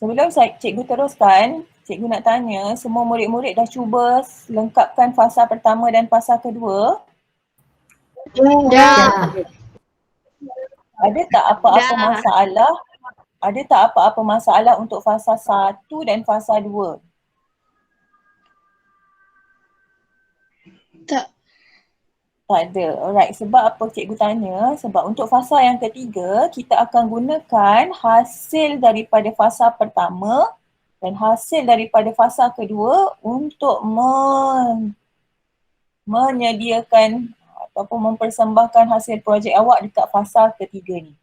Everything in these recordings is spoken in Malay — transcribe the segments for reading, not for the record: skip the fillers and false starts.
Sebelum cikgu teruskan, cikgu nak tanya, semua murid-murid dah cuba lengkapkan fasa pertama dan fasa kedua? Dah. Ada tak apa-apa masalah? Ada tak apa-apa masalah untuk fasa 1 dan fasa 2? Tak. Tak ada. Alright, sebab apa cikgu tanya? Sebab untuk fasa yang ketiga, kita akan gunakan hasil daripada fasa pertama dan hasil daripada fasa kedua untuk menyediakan ataupun mempersembahkan hasil projek awak dekat fasa ketiga ni.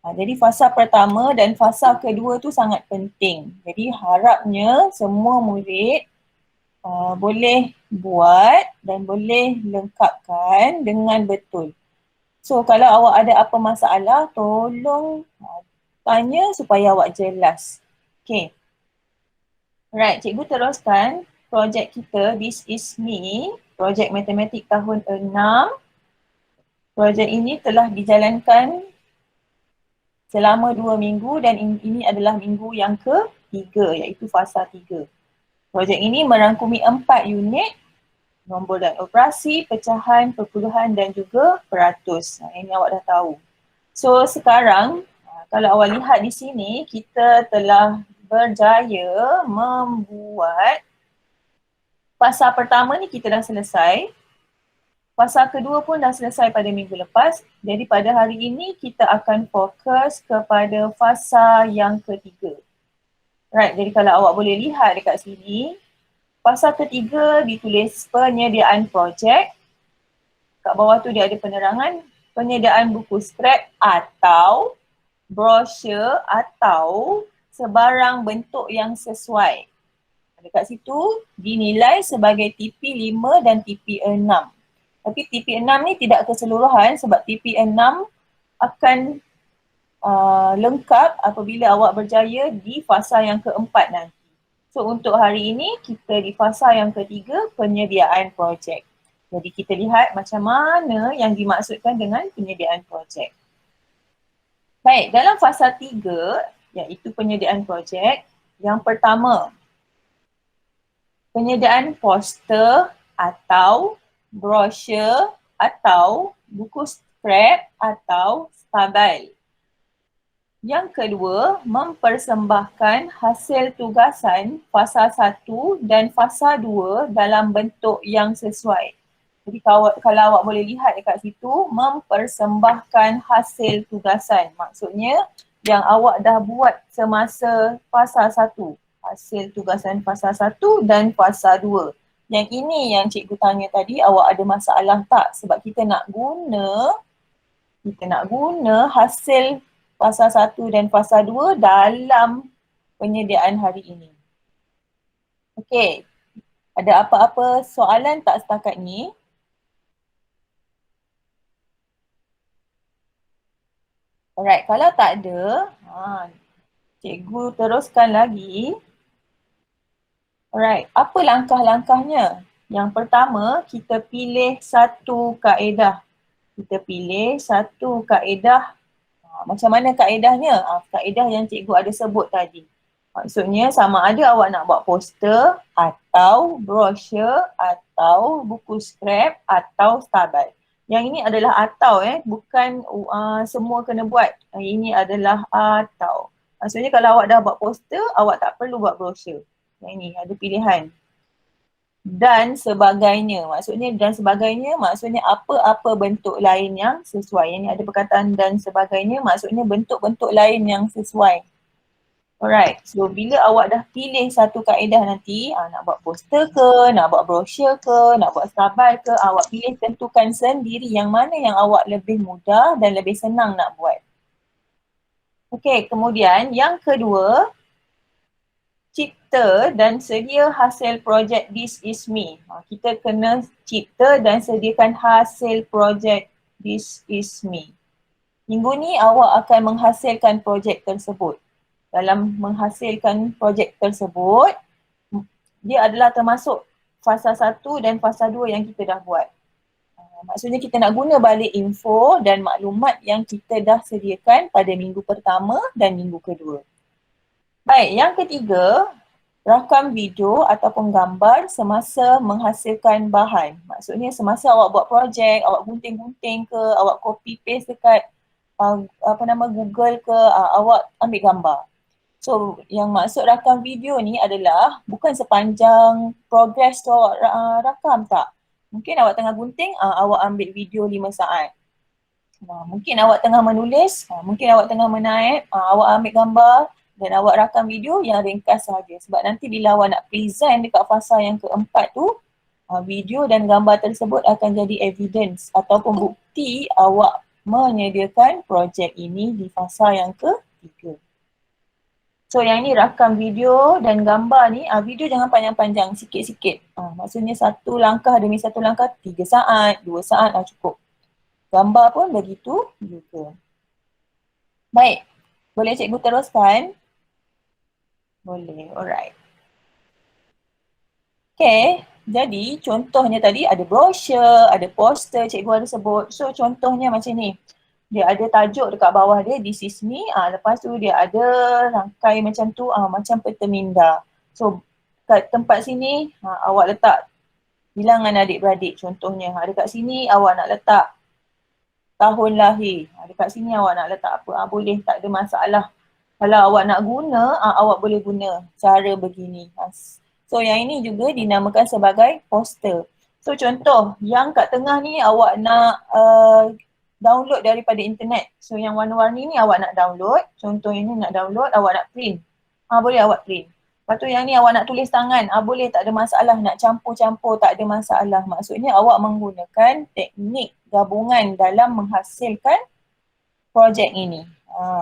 Jadi fasa pertama dan fasa kedua tu sangat penting. Jadi harapnya semua murid boleh buat dan boleh lengkapkan dengan betul. So kalau awak ada apa masalah, tolong tanya supaya awak jelas. Okay. Alright, cikgu teruskan projek kita, This Is Me, projek matematik tahun 6. Projek ini telah dijalankan selama 2 minggu dan ini adalah minggu yang ketiga iaitu fasa 3. Projek ini merangkumi 4 unit, nombor dan operasi, pecahan, perpuluhan dan juga peratus. Ini awak dah tahu. So sekarang kalau awak lihat di sini, kita telah berjaya membuat fasa pertama ni kita dah selesai. Fasa kedua pun dah selesai pada minggu lepas. Jadi pada hari ini kita akan fokus kepada fasa yang ketiga. Right, jadi kalau awak boleh lihat dekat sini, fasa ketiga ditulis penyediaan projek. Kat bawah tu dia ada penerangan, penyediaan buku scrap atau brosur atau sebarang bentuk yang sesuai. Dekat situ dinilai sebagai TP5 dan TP6. Tapi TP6 ni tidak keseluruhan sebab TP6 akan lengkap apabila awak berjaya di fasa yang keempat nanti. So untuk hari ini kita di fasa yang ketiga, penyediaan projek. Jadi kita lihat macam mana yang dimaksudkan dengan penyediaan projek. Baik, dalam fasa 3 iaitu penyediaan projek, yang pertama penyediaan poster atau brosur atau buku scrap atau stabile. Yang kedua, mempersembahkan hasil tugasan fasa 1 dan fasa 2 dalam bentuk yang sesuai. Jadi kalau awak boleh lihat dekat situ, mempersembahkan hasil tugasan. Maksudnya yang awak dah buat semasa fasa 1. Hasil tugasan fasa 1 dan fasa 2. Yang ini yang cikgu tanya tadi, awak ada masalah tak? Sebab kita nak guna hasil fasa 1 dan fasa 2 dalam penyediaan hari ini. Okey, ada apa-apa soalan tak setakat ni? Alright, kalau tak ada, cikgu teruskan lagi. Alright, apa langkah-langkahnya? Yang pertama, kita pilih satu kaedah. Kita pilih satu kaedah. Macam mana kaedahnya? Kaedah yang cikgu ada sebut tadi. Maksudnya sama ada awak nak buat poster atau brosur atau buku scrap atau stabile. Yang ini adalah atau bukan semua kena buat. Ini adalah atau. Maksudnya kalau awak dah buat poster, awak tak perlu buat brosur. Yang ini ada pilihan. Dan sebagainya. Maksudnya apa-apa bentuk lain yang sesuai. Yang ini ada perkataan dan sebagainya, maksudnya bentuk-bentuk lain yang sesuai. Alright, so bila awak dah pilih satu kaedah nanti, nak buat poster ke, nak buat brosur ke, nak buat stabile ke, awak pilih tentukan sendiri yang mana yang awak lebih mudah dan lebih senang nak buat. Okey, kemudian yang kedua, cipta dan sedia hasil projek This Is Me. Kita kena cipta dan sediakan hasil projek This Is Me. Minggu ni awak akan menghasilkan projek tersebut. Dalam menghasilkan projek tersebut, dia adalah termasuk fasa 1 dan fasa 2 yang kita dah buat. Maksudnya kita nak guna balik info dan maklumat yang kita dah sediakan pada minggu pertama dan minggu kedua. Baik, yang ketiga, rakam video ataupun gambar semasa menghasilkan bahan. Maksudnya semasa awak buat projek, awak gunting-gunting ke, awak copy paste dekat Google ke, awak ambil gambar. So yang maksud rakam video ni adalah bukan sepanjang progress tu awak rakam tak. Mungkin awak tengah gunting, awak ambil video 5 saat. Mungkin awak tengah menulis, mungkin awak tengah menaip, awak ambil gambar dan awak rakam video yang ringkas sahaja. Sebab nanti bila awak nak present dekat fasa yang keempat tu, video dan gambar tersebut akan jadi evidence ataupun bukti awak menyediakan projek ini di fasa yang ketiga. So yang ni rakam video dan gambar ni, video jangan panjang-panjang, sikit-sikit. Maksudnya satu langkah demi satu langkah 3 saat, 2 saat cukup. Gambar pun begitu juga. Baik, boleh cikgu teruskan? Boleh, alright. Okay, jadi contohnya tadi ada brochure, ada poster cikgu ada sebut. So contohnya macam ni. Dia ada tajuk dekat bawah dia, this is me. Lepas tu dia ada rangkai macam tu, macam peta minda. So kat tempat sini awak letak bilangan adik-beradik contohnya. Dekat sini awak nak letak tahun lahir. Dekat sini awak nak letak apa, boleh, tak ada masalah. Kalau awak nak guna, awak boleh guna cara begini. So yang ini juga dinamakan sebagai poster. So contoh, yang kat tengah ni awak nak download daripada internet. So yang warna-warni ni awak nak download. Contoh ini nak download, awak nak print. Boleh awak print. Lepas tu yang ni awak nak tulis tangan. Boleh, tak ada masalah. Nak campur-campur, tak ada masalah. Maksudnya awak menggunakan teknik gabungan dalam menghasilkan projek ini.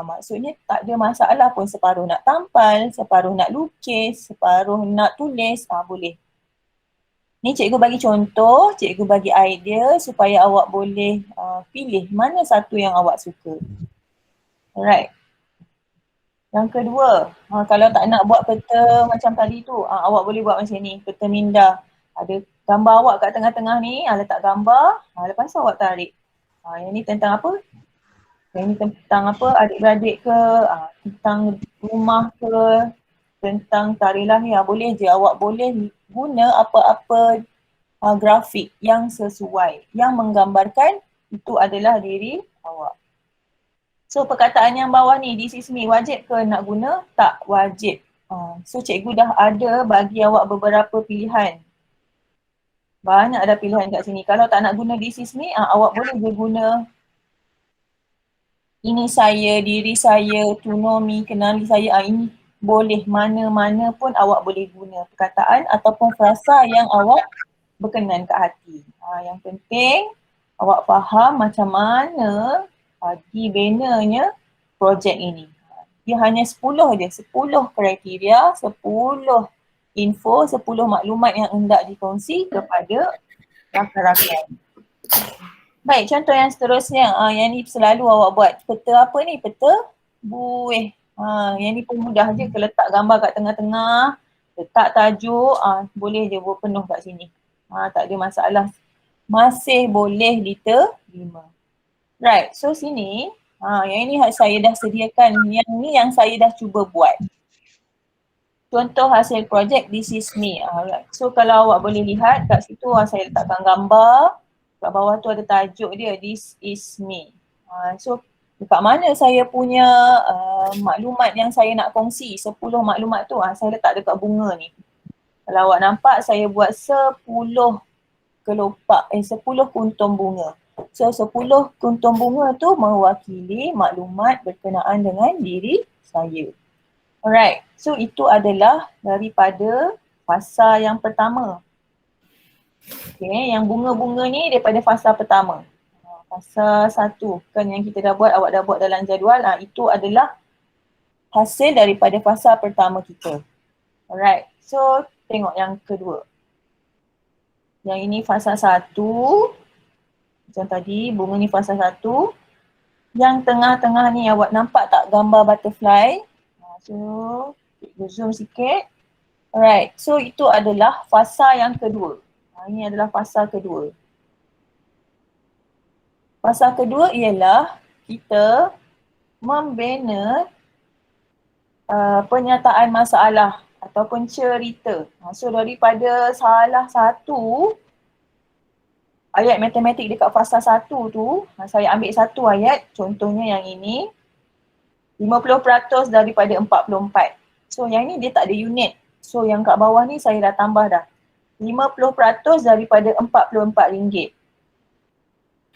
Maksudnya tak ada masalah pun, separuh nak tampal, separuh nak lukis, separuh nak tulis, boleh. Ni cikgu bagi contoh, cikgu bagi idea supaya awak boleh pilih mana satu yang awak suka. Alright. Yang kedua, kalau tak nak buat peta macam tadi tu, awak boleh buat macam ni, peta minda. Ada gambar awak kat tengah-tengah ni, letak gambar, lepas tu awak tarik. Yang ni tentang apa? Yang ni tentang apa, adik-beradik ke, tentang rumah ke, tentang tarikh lahir. Boleh je, awak boleh guna apa-apa grafik yang sesuai, yang menggambarkan itu adalah diri awak. So perkataan yang bawah ni, this is me, wajib ke nak guna? Tak wajib. So cikgu dah ada bagi awak beberapa pilihan. Banyak ada pilihan kat sini. Kalau tak nak guna this is me, awak boleh je guna ini saya, diri saya, to know me, kenali saya. Ini boleh, mana-mana pun awak boleh guna perkataan ataupun frasa yang awak berkenan kat hati. Yang penting awak faham macam mana dibenanya projek ini. Dia hanya 10 je, 10 kriteria, 10 info, 10 maklumat yang hendak dikongsi kepada rakan-rakan. Baik, contoh yang seterusnya, yang ni selalu awak buat. Peta apa ni? Peta buih. Yang ni pun mudah je, letak gambar kat tengah-tengah, letak tajuk, boleh je buat penuh kat sini. Tak ada masalah. Masih boleh diterima. Right, so sini, yang ini saya dah sediakan. Yang ni yang saya dah cuba buat. Contoh hasil projek, this is me. Right. So kalau awak boleh lihat kat situ, saya letakkan gambar. Kat bawah tu ada tajuk dia, this is me. So dekat mana saya punya maklumat yang saya nak kongsi, 10 maklumat tu, saya letak dekat bunga ni. Kalau awak nampak, saya buat 10 kelopak, 10 kuntum bunga. So 10 kuntum bunga tu mewakili maklumat berkenaan dengan diri saya. Alright, so itu adalah daripada fasa yang pertama. Okay, yang bunga-bunga ni daripada fasa pertama. Fasa 1, kan yang kita dah buat, awak dah buat dalam jadual, itu adalah hasil daripada fasa pertama kita. Alright, so tengok yang kedua. Yang ini fasa 1. Macam tadi, bunga ni fasa 1. Yang tengah-tengah ni awak nampak tak gambar butterfly? So, kita zoom sikit. Alright, so itu adalah fasa yang kedua. Ini adalah fasa kedua. Fasa kedua ialah kita membina penyataan masalah ataupun cerita. So daripada salah satu ayat matematik dekat fasa 1 tu, saya ambil satu ayat, contohnya yang ini, 50% daripada 44. So yang ni dia tak ada unit. So yang kat bawah ni saya dah tambah dah. 50% daripada RM44.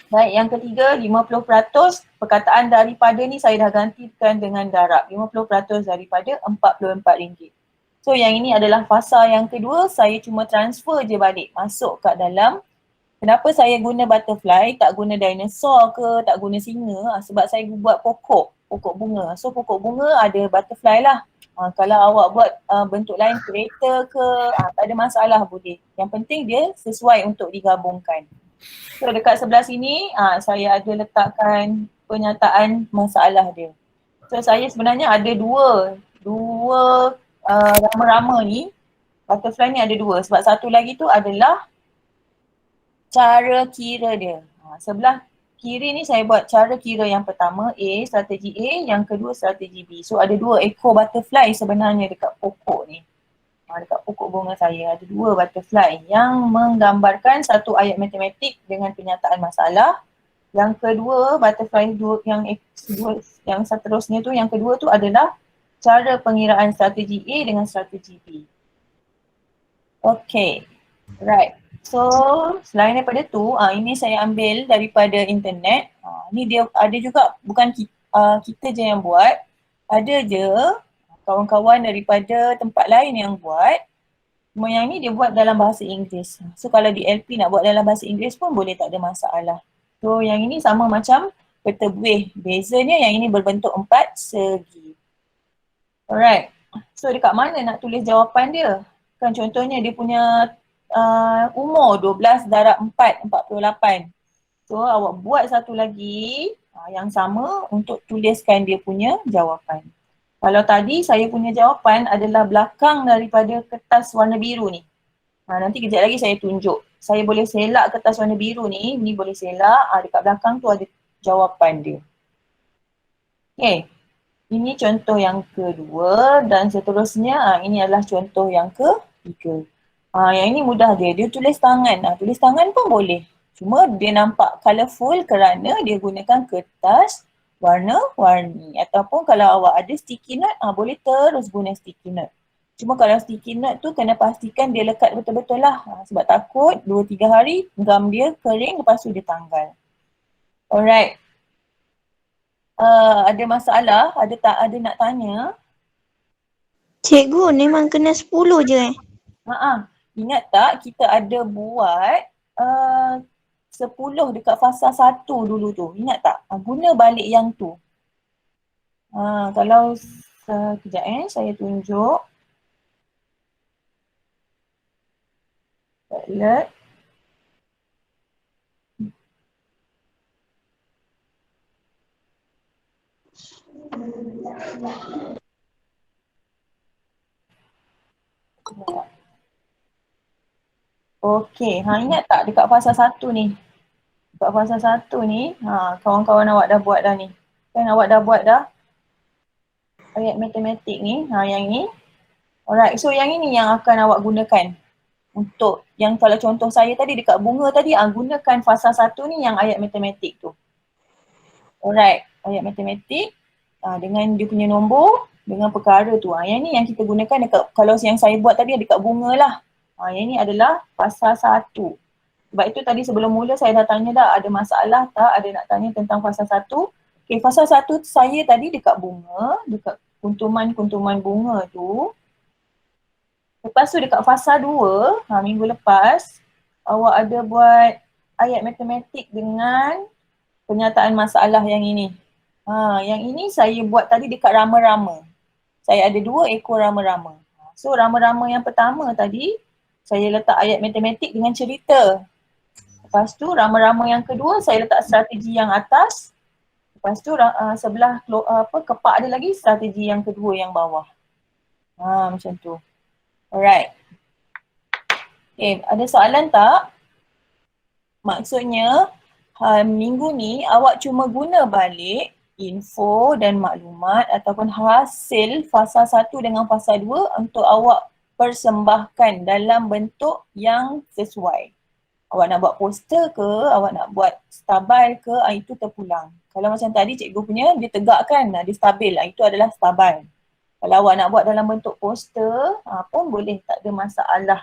Baik, yang ketiga 50% perkataan daripada ni saya dah gantikan dengan darab. 50% daripada RM44. So yang ini adalah fasa yang kedua, saya cuma transfer je balik, masuk kat dalam. Kenapa saya guna butterfly, tak guna dinosaur ke, tak guna singa? Sebab saya buat pokok bunga. So pokok bunga ada butterfly lah. Kalau awak buat bentuk lain, kereta ke, tak ada masalah boleh. Yang penting dia sesuai untuk digabungkan. So dekat sebelah sini, saya ada letakkan penyataan masalah dia. So saya sebenarnya ada dua rama-rama ni. Butterfly ni ada dua. Sebab satu lagi tu adalah cara kira dia. Sebelah kiri ni saya buat cara kira yang pertama A, strategi A, yang kedua strategi B. So ada dua ekor butterfly sebenarnya dekat pokok ni. Dekat pokok bunga saya ada dua butterfly yang menggambarkan satu ayat matematik dengan penyataan masalah. Yang kedua butterfly yang seterusnya tu, yang kedua tu adalah cara pengiraan strategi A dengan strategi B. Okay, right. So selain daripada tu, ini saya ambil daripada internet. Ni dia ada juga, bukan kita je yang buat. Ada je kawan-kawan daripada tempat lain yang buat. Cuma yang ni dia buat dalam bahasa Inggeris. So kalau di LP nak buat dalam bahasa Inggeris pun boleh, tak ada masalah. So yang ini sama macam peta buih. Bezanya yang ini berbentuk 4 segi. Alright. So dekat mana nak tulis jawapan dia? Kan contohnya dia punya umur 12 darab 4, 48. So awak buat satu lagi yang sama untuk tuliskan dia punya jawapan. Kalau tadi saya punya jawapan adalah belakang daripada kertas warna biru ni. Nanti kejap lagi saya tunjuk. Saya boleh selak kertas warna biru ni boleh selak. Dekat belakang tu ada jawapan dia. Okay. Ini contoh yang kedua dan seterusnya ini adalah contoh yang ketiga. Yang ini mudah dia tulis tangan. Tulis tangan pun boleh. Cuma dia nampak colourful kerana dia gunakan kertas warna-warni. Ataupun kalau awak ada sticky note, boleh terus guna sticky note. Cuma kalau sticky note tu kena pastikan dia lekat betul-betul lah. Sebab takut 2-3 hari gam dia kering, lepas tu dia tanggal. Alright. Ada masalah? Ada nak tanya? Cikgu, memang kena 10 je Ingat tak kita ada buat 10 dekat fasa 1 dulu tu. Ingat tak? Guna balik yang tu. Kalau sekejap saya tunjuk. Let. Okey, ingat tak dekat fasa 1 ni? Dekat fasa 1 ni, kawan-kawan awak dah buat dah ni. Kan awak dah buat dah ayat matematik ni, yang ni. Alright, so yang ini yang akan awak gunakan. Untuk yang kalau contoh saya tadi dekat bunga tadi, gunakan fasa 1 ni yang ayat matematik tu. Alright, ayat matematik dengan dia punya nombor, dengan perkara tu. Yang ni yang kita gunakan dekat, kalau yang saya buat tadi dekat bunga lah. Yang ni adalah fasa 1. Sebab itu tadi sebelum mula saya dah tanya dah, ada masalah tak, ada nak tanya tentang fasa 1. Okay, fasa 1 saya tadi dekat bunga, dekat kuntuman-kuntuman bunga tu. Lepas tu dekat fasa 2, minggu lepas, awak ada buat ayat matematik dengan penyataan masalah yang ini. Yang ini saya buat tadi dekat rama-rama. Saya ada 2 ekor rama-rama. So rama-rama yang pertama tadi, saya letak ayat matematik dengan cerita. Lepas tu rama-rama yang kedua, saya letak strategi yang atas. Lepas tu sebelah kepak ada lagi strategi yang kedua yang bawah. Macam tu. Alright. Okay, ada soalan tak? Maksudnya minggu ni awak cuma guna balik info dan maklumat ataupun hasil fasa 1 dengan fasa 2 untuk awak persembahkan dalam bentuk yang sesuai. Awak nak buat poster ke, awak nak buat stabil ke, itu terpulang. Kalau macam tadi cikgu punya, dia tegak kan, dia stabil, itu adalah stabil. Kalau awak nak buat dalam bentuk poster, pun boleh, tak ada masalah.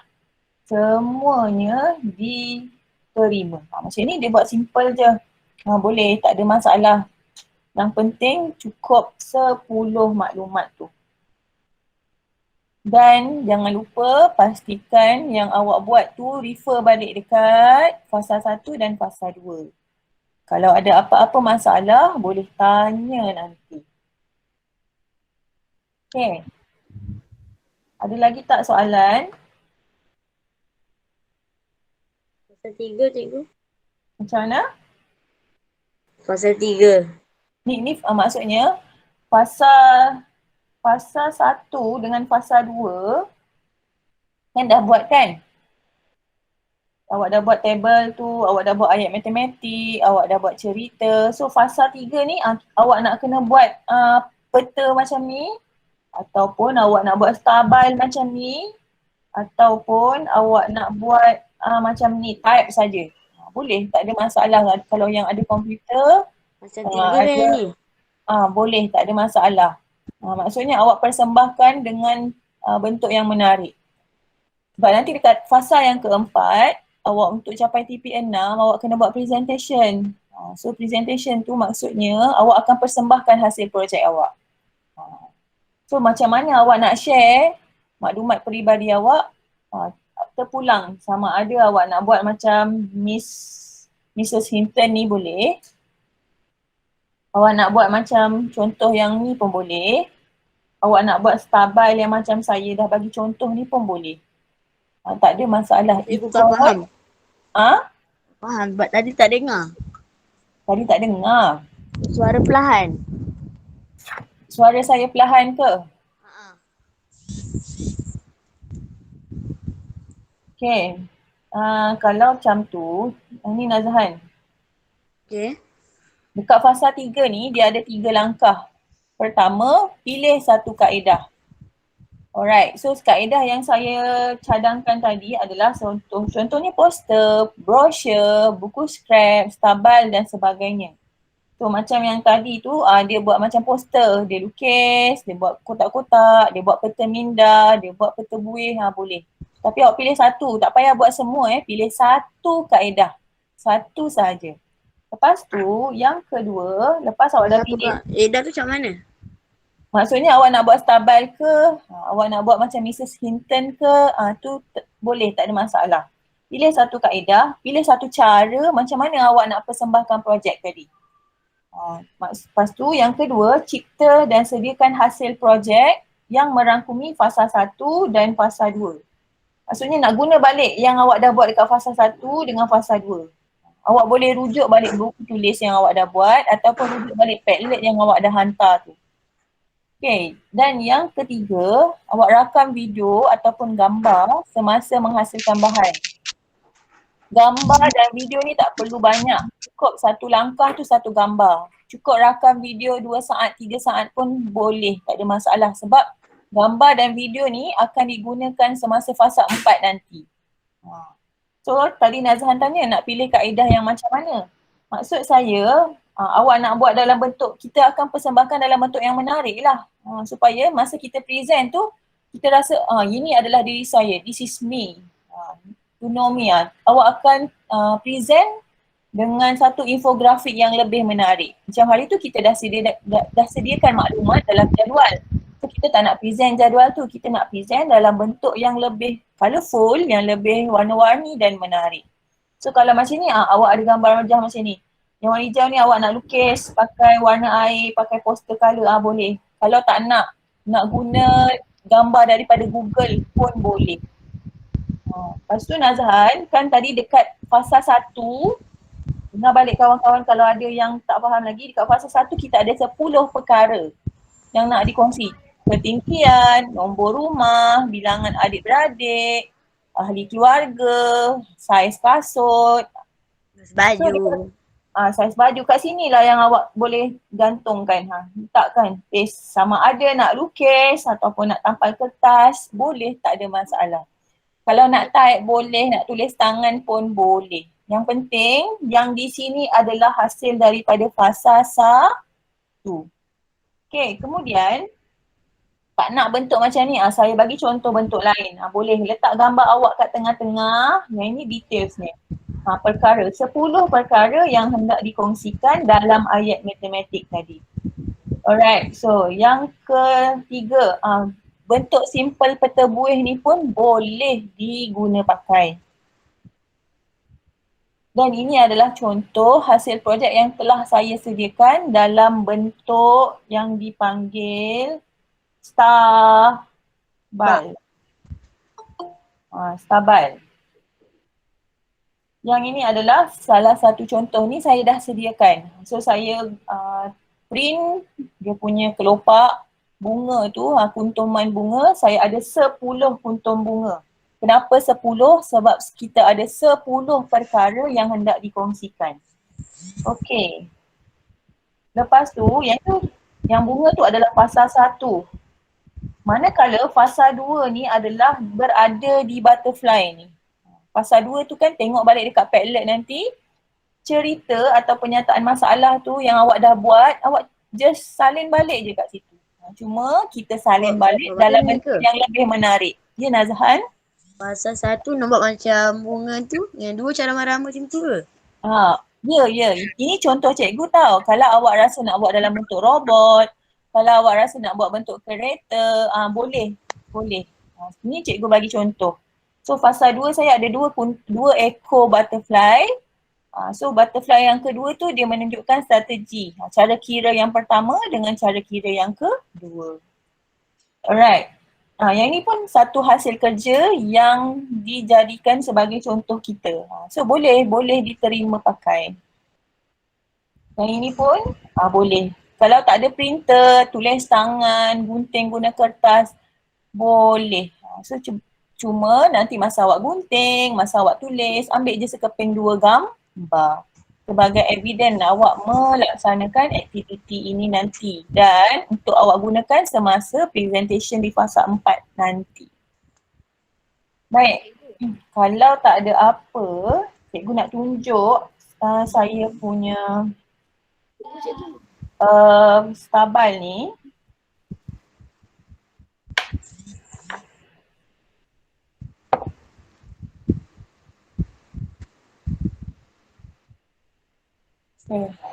Semuanya diterima. Macam ni dia buat simple je. Boleh, tak ada masalah. Yang penting cukup 10 maklumat tu. Dan jangan lupa pastikan yang awak buat tu refer balik dekat fasa 1 dan fasa 2. Kalau ada apa-apa masalah, boleh tanya nanti. Okay. Ada lagi tak soalan? Fasa 3 cikgu. Macam mana? Fasa 3. Ni maksudnya fasa 1 dengan fasa 2 kan dah buat kan? Awak dah buat table tu, awak dah buat ayat matematik, awak dah buat cerita. So fasa 3 ni awak nak kena buat peta macam ni, ataupun awak nak buat stabil macam ni, ataupun awak nak buat macam ni, type saja. Boleh, tak ada masalah. Kalau yang ada komputer, Fasa 3 kan ni? boleh, tak ada masalah. Maksudnya awak persembahkan dengan bentuk yang menarik. Sebab nanti dekat fasa yang keempat, awak untuk capai TP6, awak kena buat presentation. So presentation tu maksudnya awak akan persembahkan hasil projek awak. So macam mana awak nak share maklumat peribadi awak, terpulang. Sama ada awak nak buat macam Mrs. Hinton ni boleh. Awak nak buat macam contoh yang ni pun boleh. Awak nak buat stabil yang macam saya dah bagi contoh ni pun boleh. Tak ada masalah. Cikgu tak faham. Faham, sebab tadi tak dengar. Tadi tak dengar. Suara perlahan. Suara saya perlahan ke? Okay. Kalau macam tu, ni Nazhan. Okay. Dekat fasa 3 ni, dia ada 3 langkah. Pertama, pilih satu kaedah. Alright, so kaedah yang saya cadangkan tadi adalah contohnya poster, brochure, buku scrap, stabil dan sebagainya. So macam yang tadi tu, dia buat macam poster, dia lukis, dia buat kotak-kotak, dia buat peta minda, dia buat peta buih, boleh. Tapi awak pilih satu, tak payah buat semua pilih satu kaedah. Satu sahaja. Lepas tu, yang kedua, lepas awak dah pilih. Kaedah tu macam mana? Maksudnya awak nak buat stabil ke, awak nak buat macam Mrs. Hinton ke, tu boleh, tak ada masalah. Pilih satu kaedah, pilih satu cara macam mana awak nak persembahkan projek tadi. Lepas tu yang kedua, cipta dan sediakan hasil projek yang merangkumi fasa 1 dan fasa 2. Maksudnya nak guna balik yang awak dah buat dekat fasa 1 dengan fasa 2. Awak boleh rujuk balik buku tulis yang awak dah buat ataupun rujuk balik Padlet yang awak dah hantar tu. Okay, dan yang ketiga, awak rakam video ataupun gambar semasa menghasilkan bahan. Gambar dan video ni tak perlu banyak, cukup satu langkah tu satu gambar. Cukup rakam video 2 saat, 3 saat pun boleh, tak ada masalah sebab gambar dan video ni akan digunakan semasa fasa 4 nanti. So tadi Nazhan tanya nak pilih kaedah yang macam mana? Maksud saya, awak nak buat dalam bentuk, kita akan persembahkan dalam bentuk yang menarik lah. Supaya masa kita present tu, kita rasa ini adalah diri saya, this is me. To know me. Awak akan present dengan satu infografik yang lebih menarik. Macam hari tu kita dah sediakan maklumat dalam jadual. So kita tak nak present jadual tu, kita nak present dalam bentuk yang lebih colourful, yang lebih warna-warni dan menarik. So kalau macam ni, awak ada gambar wajah macam ni. Yang warna hijau ni awak nak lukis pakai warna air, pakai poster colour, boleh. Kalau tak nak guna gambar daripada Google pun boleh. Lepas tu Nazhan, kan tadi dekat fasa 1, dengar balik kawan-kawan kalau ada yang tak faham lagi, dekat fasa 1 kita ada 10 perkara yang nak dikongsi. Ketinggian, nombor rumah, bilangan adik-beradik, ahli keluarga, saiz kasut. Baju. Saiz baju kat sini lah yang awak boleh gantungkan. Letakkan paste sama ada nak lukis ataupun nak tampal kertas, boleh, tak ada masalah. Kalau nak type boleh, nak tulis tangan pun boleh. Yang penting yang di sini adalah hasil daripada fasa 1. Okay, kemudian tak nak bentuk macam ni, saya bagi contoh bentuk lain. Boleh letak gambar awak kat tengah-tengah, yang ini details ni. Perkara, 10 perkara yang hendak dikongsikan dalam ayat matematik tadi. Alright, so yang ketiga, bentuk simple peta buih ni pun boleh diguna pakai. Dan ini adalah contoh hasil projek yang telah saya sediakan dalam bentuk yang dipanggil star bal. Star bal. Yang ini adalah salah satu contoh ni saya dah sediakan. So saya print dia punya kelopak bunga tu, kuntuman bunga. Saya ada 10 kuntum bunga. Kenapa 10? Sebab kita ada 10 perkara yang hendak dikongsikan. Okey. Lepas tu, yang bunga tu adalah fasa 1. Manakala fasa 2 ni adalah berada di butterfly ni. Fasa 2 tu kan tengok balik dekat Padlet nanti, cerita atau penyataan masalah tu yang awak dah buat, awak just salin balik je kat situ. Cuma kita salin balik dalam bentuk yang lebih menarik. Ya Nazhan? Fasa 1 nampak macam bunga tu, yang 2 cara rambut macam tu ke? Ya. Ini contoh cikgu tau. Kalau awak rasa nak buat dalam bentuk robot, kalau awak rasa nak buat bentuk kereta, boleh. Ini cikgu bagi contoh. So fasa 2 saya ada 2 ekor butterfly. So butterfly yang kedua tu dia menunjukkan strategi. Cara kira yang pertama dengan cara kira yang kedua. Alright. Yang ini pun satu hasil kerja yang dijadikan sebagai contoh kita. So boleh diterima pakai. Yang ini pun boleh. Kalau tak ada printer, tulis tangan, gunting guna kertas, boleh. So cuma nanti masa awak gunting, masa awak tulis, ambil je sekeping 2 gambar. Sebagai evidence awak melaksanakan aktiviti ini nanti. Dan untuk awak gunakan semasa presentation di fasa 4 nanti. Baik, kalau tak ada apa, cikgu nak tunjuk saya punya stabal ni.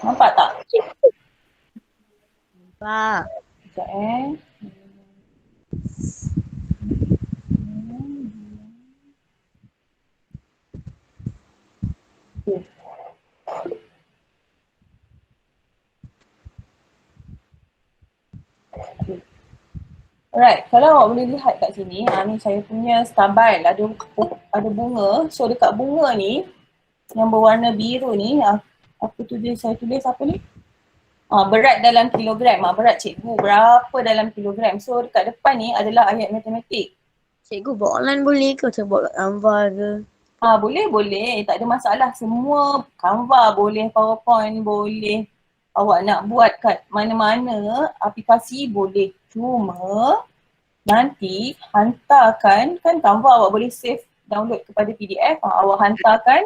Nampak tak? Nampak. Sekejap Alright, kalau awak boleh lihat kat sini, ni saya punya stabile, ada bunga. So dekat bunga ni, yang berwarna biru ni, apa tu dia saya tulis apa ni? Berat dalam kilogram. Berat cikgu berapa dalam kilogram. So dekat depan ni adalah ayat matematik. Cikgu buat online boleh ke? Macam buat kat Canva ke? Boleh. Tak ada masalah. Semua Canva boleh, PowerPoint boleh. Awak nak buat kat mana-mana aplikasi boleh. Cuma nanti hantarkan, kan Canva awak boleh save download kepada PDF. Awak hantarkan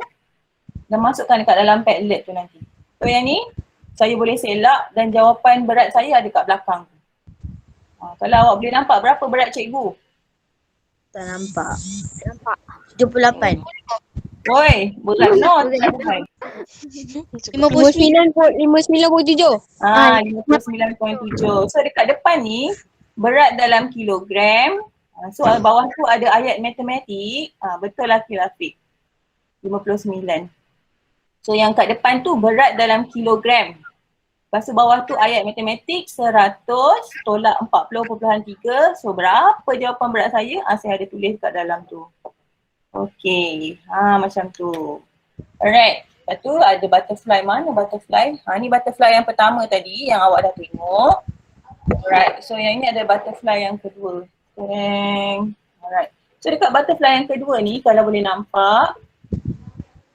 dan masukkan dekat dalam Padlet tu nanti. So yang ni saya boleh selak dan jawapan berat saya ada kat belakang. Kalau awak boleh nampak berapa berat cikgu? Tak nampak. 78. Oi, berat no. 59.7. 59.7. So dekat depan ni berat dalam kilogram. So bawah tu ada ayat matematik. Betul lah Fik. 59. So yang kat depan tu berat dalam kilogram. Lepas tu bawah tu ayat matematik 100 tolak 40.3. So berapa jawapan berat saya? Saya ada tulis kat dalam tu. Okey, macam tu. Alright, lepas tu ada butterfly. Mana butterfly? Ni butterfly yang pertama tadi yang awak dah tengok. Alright, so yang ini ada butterfly yang kedua. Alright, so dekat butterfly yang kedua ni kalau boleh nampak,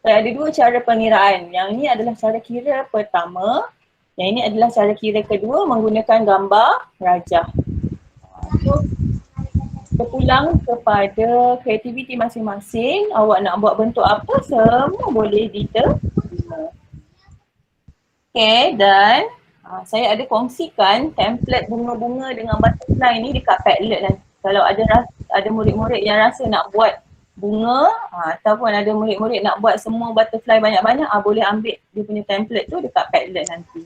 Ada dua cara pengiraan. Yang ini adalah cara kira pertama. Yang ini adalah cara kira kedua menggunakan gambar rajah. So, terpulang kepada kreativiti masing-masing. Awak nak buat bentuk apa, semua boleh diterima. Okay, dan saya ada kongsikan template bunga-bunga dengan butterfly ni dekat Padlet nanti. Kalau ada murid-murid yang rasa nak buat bunga ataupun ada murid-murid nak buat semua butterfly banyak-banyak, boleh ambil dia punya template tu dekat Padlet nanti.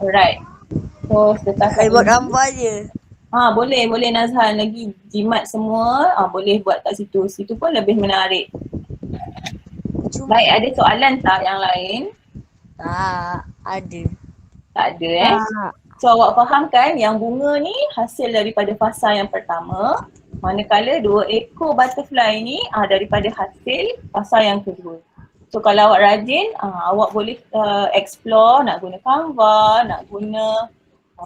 Alright. So setakat Saya buat ini, gambar je. boleh Nazhan lagi jimat semua, boleh buat kat situ. Situ pun lebih menarik. Baik, ada soalan tak yang lain? Tak ada. Tak ada So awak faham kan yang bunga ni hasil daripada fasa yang pertama, manakala 2 ekor butterfly ni daripada hasil fasa yang kedua. So kalau awak rajin, awak boleh explore, nak guna Canva, nak guna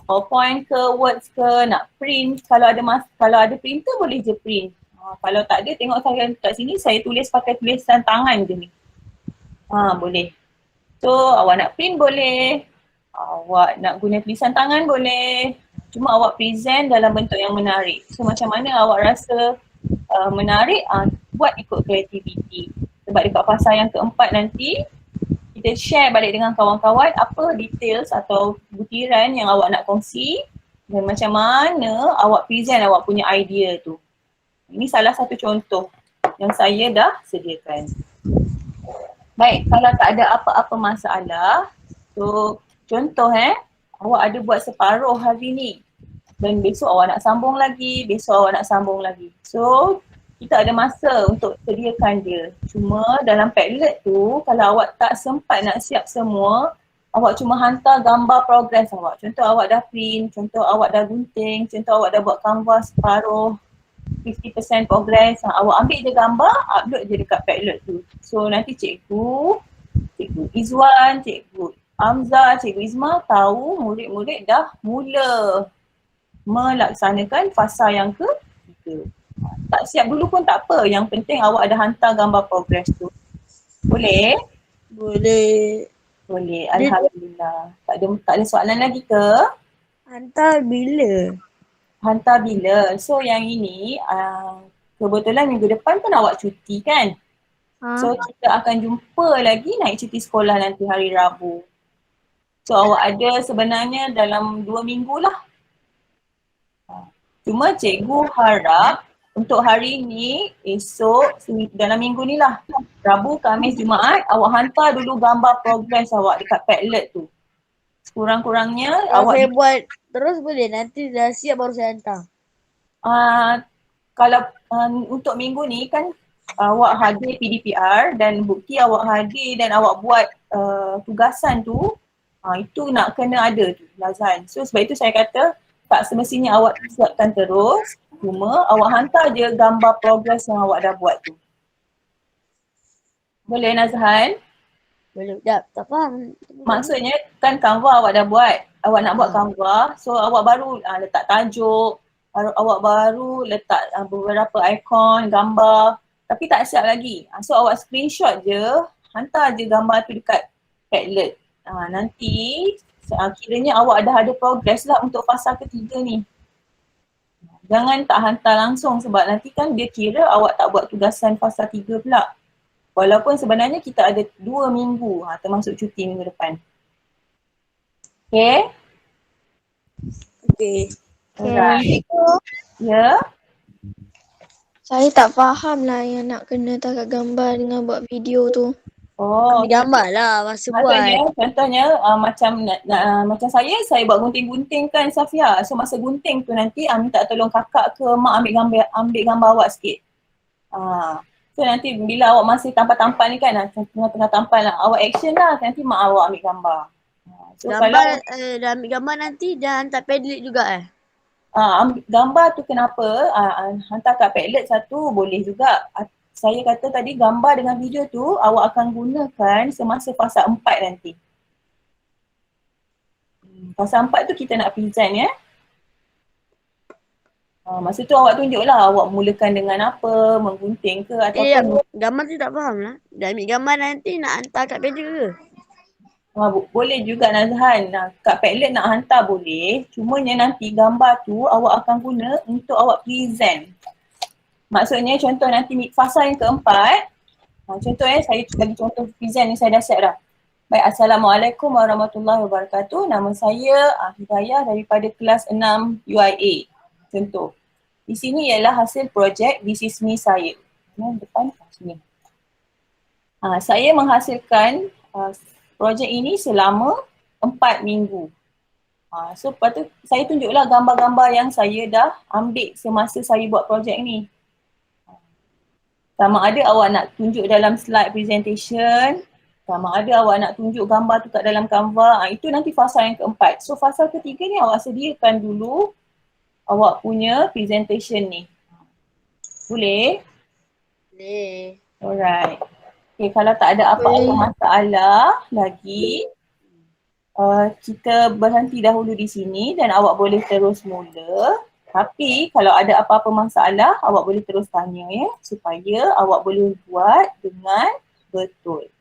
PowerPoint ke, Words ke, nak print. Kalau ada printer boleh je print. Kalau tak ada, tengok saya kat sini, saya tulis pakai tulisan tangan je ni. Boleh. So awak nak print boleh, awak nak guna tulisan tangan boleh. Cuma awak present dalam bentuk yang menarik. So macam mana awak rasa menarik, buat ikut kreativiti. Sebab dekat fasa yang keempat nanti, kita share balik dengan kawan-kawan apa details atau butiran yang awak nak kongsi dan macam mana awak present awak punya idea tu. Ini salah satu contoh yang saya dah sediakan. Baik, kalau tak ada apa-apa masalah, so contoh awak ada buat separuh hari ni dan besok awak nak sambung lagi, besok awak nak sambung lagi. So kita ada masa untuk sediakan dia. Cuma dalam Padlet tu, kalau awak tak sempat nak siap semua, awak cuma hantar gambar progress awak. Contoh awak dah print, contoh awak dah gunting, contoh awak dah buat kanvas separuh, 50% progress. Awak ambil je gambar, upload je dekat Padlet tu. So nanti cikgu Izwan, cikgu Amza, cikgu Izma tahu murid-murid dah mula melaksanakan fasa yang ketiga. Tak siap dulu pun tak apa, yang penting awak ada hantar gambar progress tu. Boleh? Boleh. Boleh, alhamdulillah. Tak ada soalan lagi ke? Hantar bila? Hantar bila? So yang ini kebetulan minggu depan pun awak cuti kan? So kita akan jumpa lagi naik cuti sekolah nanti hari Rabu. So awak ada sebenarnya dalam 2 minggu lah. Cuma cikgu harap untuk hari ni, esok, dalam minggu ni lah, Rabu, Khamis, Jumaat, awak hantar dulu gambar progress awak dekat Padlet tu. Sekurang-kurangnya Kalau awak saya buat terus boleh, nanti dah siap baru saya hantar. Kalau untuk minggu ni kan awak hadir PDPR dan bukti awak hadir dan awak buat tugasan tu, itu nak kena ada tu Nazhan. So sebab itu saya kata tak semestinya awak siapkan terus, cuma awak hantar je gambar progress yang awak dah buat tu. Boleh Nazhan? Boleh, tak faham. Maksudnya kan Canva awak dah buat, awak nak buat Canva, so awak baru letak tajuk, awak baru letak beberapa ikon, gambar, tapi tak siap lagi. So awak screenshot je, hantar je gambar tu dekat Padlet. Nanti kiranya awak dah ada progress lah untuk fasa ketiga ni. Jangan tak hantar langsung sebab nanti kan dia kira awak tak buat tugasan fasa 3 pula. Walaupun sebenarnya kita ada 2 minggu termasuk cuti minggu depan. Okay? Okay. Alright. Ya? Saya tak faham lah yang nak kena tangkap gambar dengan buat video tu. Oh, Ambil gambar lah masa buat. Contohnya macam saya buat gunting-gunting kan Safia. So masa gunting tu nanti minta tolong kakak ke mak ambil gambar awak sikit. So nanti bila awak masih tampan-tampan ni kan, tengah-tengah tampan lah, awak action lah, nanti mak awak ambil gambar. So Gambar, dah ambil gambar nanti dah hantar Padlet juga gambar tu kenapa hantar kat Padlet satu boleh juga. Saya kata tadi gambar dengan video tu awak akan gunakan semasa fasa 4 nanti. Fasa 4 tu kita nak present ya. Masa tu awak tunjuklah awak mulakan dengan apa, menggunting ke ataupun Gambar tu tak faham lah. Dah ambil gambar nanti nak hantar kat pager ke? boleh juga Nazhan. Kat Padlet nak hantar boleh. Cumanya nanti gambar tu awak akan guna untuk awak present. Maksudnya contoh nanti fasa yang keempat. Contoh saya bagi contoh present ni saya dah set dah. Baik, Assalamualaikum warahmatullahi wabarakatuh. Nama saya Hidayah daripada kelas 6 UIA. Contoh. Di sini ialah hasil projek This Is Me saya. Depan sini. Saya menghasilkan projek ini selama 4 minggu. So lepas tu saya tunjuklah gambar-gambar yang saya dah ambil semasa saya buat projek ni. Sama ada awak nak tunjuk dalam slide presentation, sama ada awak nak tunjuk gambar tu kat dalam Canva, itu nanti fasa yang keempat. So fasa ketiga ni awak sediakan dulu awak punya presentation ni. Boleh? Boleh. Alright. Okay, kalau tak ada apa-apa masalah lagi, kita berhenti dahulu di sini dan awak boleh terus mula. Tapi kalau ada apa-apa masalah, awak boleh terus tanya ya, supaya awak boleh buat dengan betul.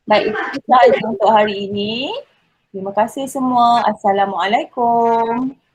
Baik, itu sahaja untuk hari ini. Terima kasih semua. Assalamualaikum.